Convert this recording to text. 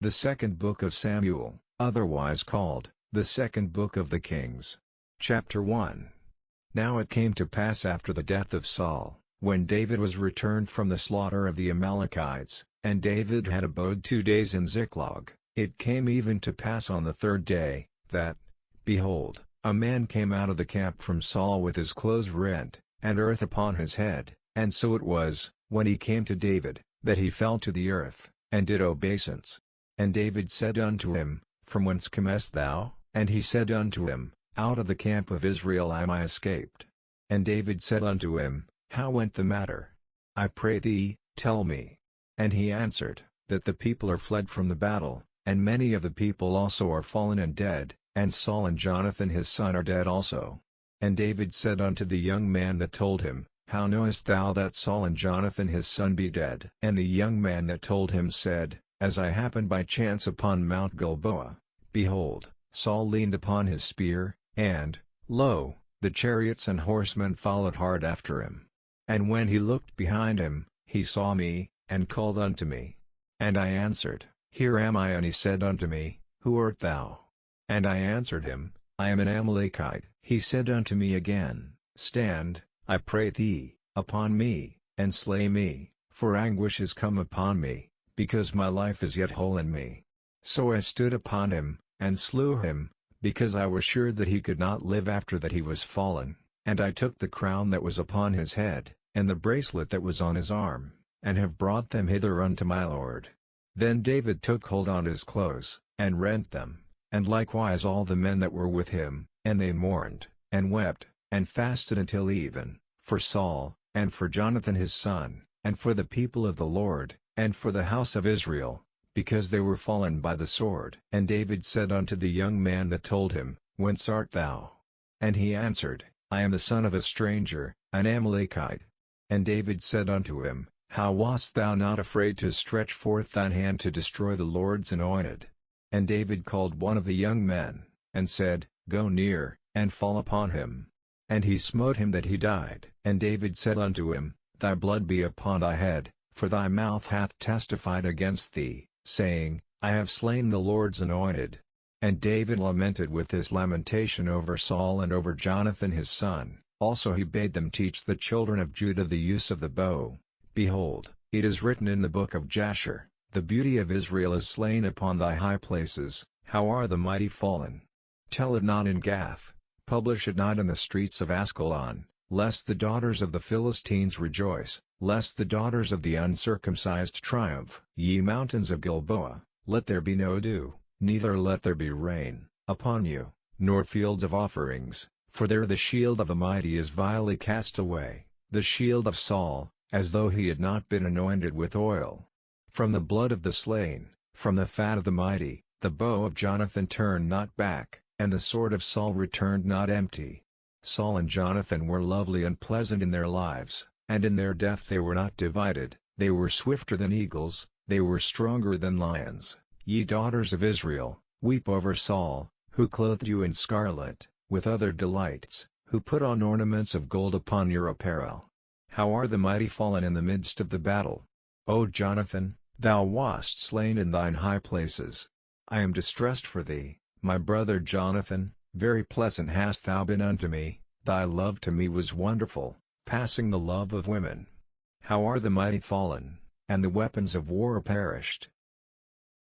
The second book of Samuel, otherwise called, the second book of the Kings. Chapter 1. Now it came to pass after the death of Saul, when David was returned from the slaughter of the Amalekites, and David had abode 2 days in Ziklag, it came even to pass on the third day, that, behold, a man came out of the camp from Saul with his clothes rent, and earth upon his head, and so it was, when he came to David, that he fell to the earth, and did obeisance. And David said unto him, From whence camest thou? And he said unto him, Out of the camp of Israel am I escaped. And David said unto him, How went the matter? I pray thee, tell me. And he answered, That the people are fled from the battle, and many of the people also are fallen and dead, and Saul and Jonathan his son are dead also. And David said unto the young man that told him, How knowest thou that Saul and Jonathan his son be dead? And the young man that told him said, As I happened by chance upon Mount Gilboa, behold, Saul leaned upon his spear, and, lo, the chariots and horsemen followed hard after him. And when he looked behind him, he saw me, and called unto me. And I answered, Here am I. And he said unto me, Who art thou? And I answered him, I am an Amalekite. He said unto me again, Stand, I pray thee, upon me, and slay me, for anguish is come upon me, because my life is yet whole in me. So I stood upon him, and slew him, because I was sure that he could not live after that he was fallen. And I took the crown that was upon his head, and the bracelet that was on his arm, and have brought them hither unto my lord. Then David took hold on his clothes, and rent them, and likewise all the men that were with him, and they mourned, and wept, and fasted until even, for Saul, and for Jonathan his son, and for the people of the Lord, and for the house of Israel, because they were fallen by the sword. And David said unto the young man that told him, Whence art thou? And he answered, I am the son of a stranger, an Amalekite. And David said unto him, How wast thou not afraid to stretch forth thine hand to destroy the Lord's anointed? And David called one of the young men, and said, Go near, and fall upon him. And he smote him that he died. And David said unto him, Thy blood be upon thy head, for thy mouth hath testified against thee, saying, I have slain the Lord's anointed. And David lamented with this lamentation over Saul and over Jonathan his son. Also he bade them teach the children of Judah the use of the bow. Behold, it is written in the book of Jasher, The beauty of Israel is slain upon thy high places. How are the mighty fallen? Tell it not in Gath, publish it not in the streets of Askelon, lest the daughters of the Philistines rejoice, lest the daughters of the uncircumcised triumph. Ye mountains of Gilboa, let there be no dew, neither let there be rain, upon you, nor fields of offerings, for there the shield of the mighty is vilely cast away, the shield of Saul, as though he had not been anointed with oil. From the blood of the slain, from the fat of the mighty, the bow of Jonathan turned not back, and the sword of Saul returned not empty. Saul and Jonathan were lovely and pleasant in their lives, and in their death they were not divided. They were swifter than eagles, they were stronger than lions. Ye daughters of Israel, weep over Saul, who clothed you in scarlet, with other delights, who put on ornaments of gold upon your apparel. How are the mighty fallen in the midst of the battle? O Jonathan, thou wast slain in thine high places. I am distressed for thee, my brother Jonathan, very pleasant hast thou been unto me, thy love to me was wonderful, passing the love of women. How are the mighty fallen, and the weapons of war perished?